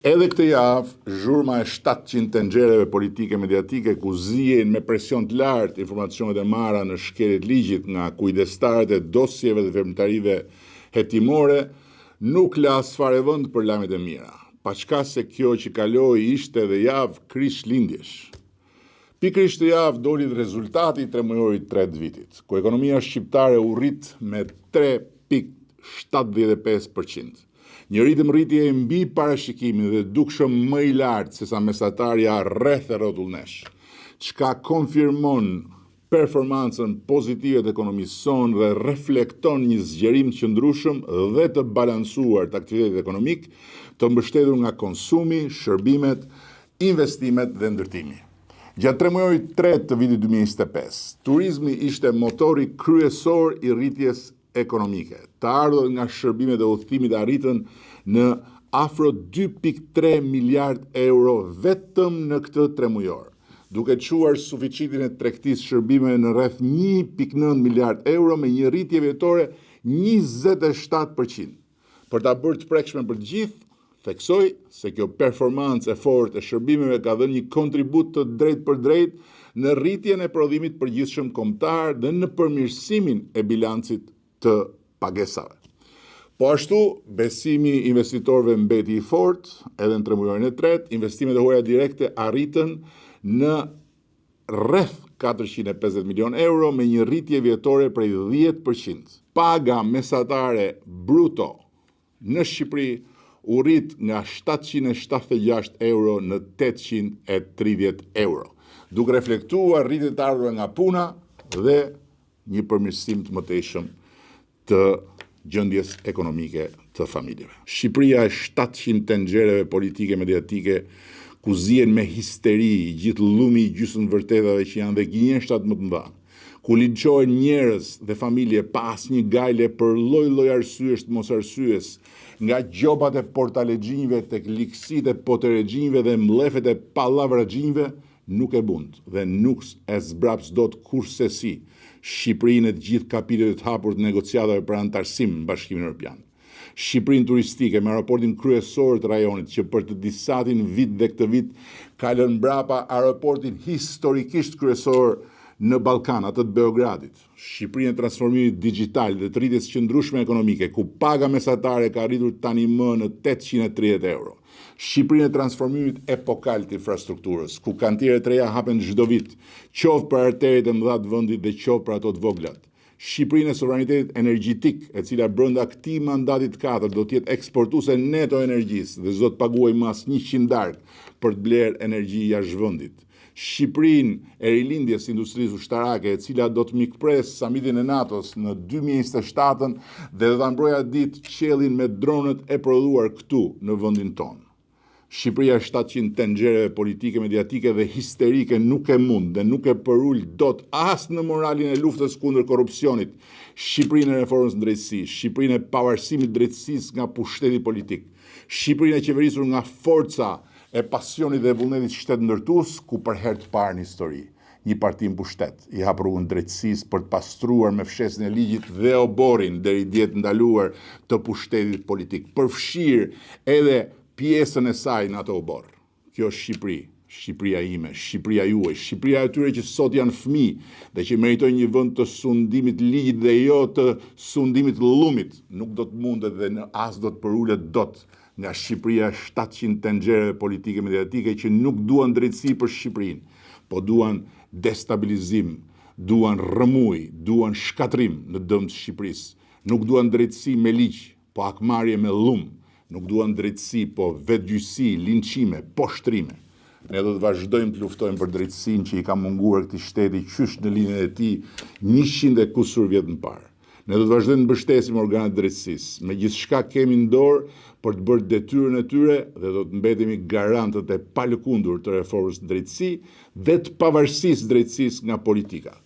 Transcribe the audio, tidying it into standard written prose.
Edhe këtë javë, zhurma e 700 tenxhereve politike mediatike ku zihen me presion të lartë informacionet e marra në shkeljet ligjit nga kujdestarët e dosjeve dhe veprimtarive hetimore, nuk la asfare vend për lajmet e mira, paçka se kjo që kaloi ishte edhe javë krishtlindjesh. Pikërisht të javë doli rezultati i tremujorit 3 vitit, ku ekonomia shqiptare u rrit me 3,75%. Një ritëm rritje e mbi parashikimin dhe dukshëm më i lartë se sa mesatarja rreth e rrotullnesh, çka konfirmon performancën pozitive të ekonomisë sonë dhe reflekton një zgjerim të qëndrueshëm dhe të balancuar të aktivitetit ekonomik, të mbështetur nga konsumi, shërbimet, investimet dhe ndërtimi. Gjatë tremujorit 3 të vitit 2025, turizmi ishte motori kryesor i rritjes ekonomike. Të ardhur nga shërbimet e udhëtimit arritën në afro 2,3 miliard euro vetëm në këtë tremujor, duke çuar suficitin e tregtisë shërbime në rreth 1,9 miliard euro me një rritje vjetore 27%. Për ta bërë të prekshme për të gjithë, theksoj se kjo performancë e fortë e shërbimeve ka dhënë një kontribut të drejtë për drejtë në rritjen e prodhimit përgjithshëm kombëtar dhe në përmirësimin e bilancit të pagesave. Po ashtu, besimi investitorëve mbeti i fortë, edhe në tremujorin e tretë, investimet e huaja direkte arritën në rreth 450 milion euro me një rritje vjetore prej 10%. Paga mesatare bruto në Shqipëri u rrit nga 776 euro në 830 euro, duke reflektuar rritjet të ardhura nga puna dhe një përmirësim të mëtejshëm të gjendjes ekonomike të familjeve. Shqipëria e 700 tenxhereve politike mediatike ku zihen me histeri gjithë llumi i gjysmëvërtetave që janë dhe gënjeshtat më të mëdha, ku linçohen njerëz dhe familje pa asnjë gajle për lloj-lloj arsyesh të mos arsyes, nga gjobat e portalegjinjve tek liksitë e poteregjinjve dhe mllefet e pallavragjinjve, nuk e bund dhe nuk e zbraps dot kurrësi Shqipërinë e të gjithë kapitujve të hapur të negociatave për antarësim në Bashkimin Evropian. Shqipërinë turistike me aeroportin kryesor të rajonit që për të disatin vit dhe këtë vit ka lënë mbrapa aeroportin historikisht kryesor në Ballkan, atë të Beogradit. Shqipërinë e transformimit digjital dhe të rritjes qëndrueshme ekonomike, ku paga mesatare ka arritur tani më në 830 euro. Shqipërinë e transformimit epokal të infrastrukturës, ku kantiere të reja hapen çdo vit, qoftë për arteriet e mëdha të vendit dhe qoftë për ato të voglat. Shqipërinë e sovranitetit energjetik, e cila brenda këtij mandati të katërt do të jetë eksportuese neto energjisë dhe s'do të paguajë më as 100 darkë për të blerë energji jashtë vendit. Shqipërinë e rilindjes industrisë ushtarake, e cila do të mikpres samitin e NATO-s në 2027 dhe do ta mbrojë ditë qiellin me dronët e prodhuar këtu në vendin tonë. Shqipëria 700 tenxhereve politike, mediatike dhe histerike nuk e mund dhe nuk e përul dot as në moralin e luftës kundër korrupsionit, Shqipërinë e reformës në drejtësi, Shqipërinë e pavarësimit drejtësisë nga pushteti politik, Shqipërinë e qeverisur nga forca e pasionit dhe vullnetit shtetëndërtues, ku për herë të parë në histori një parti në pushtet i hap rrugën drejtësisë për të pastruar me fshesën e ligjit dhe oborin deri dje të ndaluar të pushtetit politik, përfshirë edhe pjesën e saj në ato obor. Kjo është Shqipëri, Shqipëria ime, Shqipëria juaj, Shqipëria e tyre që sot janë fëmijë dhe që meritojnë një vend të sundimit ligjit dhe jo të sundimit llumit, nuk do të mundet dhe as do të përulet dot nga Shqipëria 700 tenxhereve politike mediatike që nuk duan drejtësi për Shqipërinë, po duan destabilizim, duan rrëmuj, duan shkatrim në dëm të Shqipërisë, nuk duan drejtësi me ligj, po akmarrje me llum. Nuk duan drejtësi, po vetgjyqësi, linçime, poshtrime. Ne do të vazhdojmë të luftojmë për drejtësinë që i ka munguar këtij shteti qysh në linjën e tij 100 e kusur vjet më parë. Ne do të vazhdojmë të mbështesim organet drejtësisë, me gjithçka kemi në dorë për të bërë detyrën e tyre dhe do të mbetemi garantët e palëkundur të reformës në drejtësi dhe të pavarësisë drejtësisë nga politika.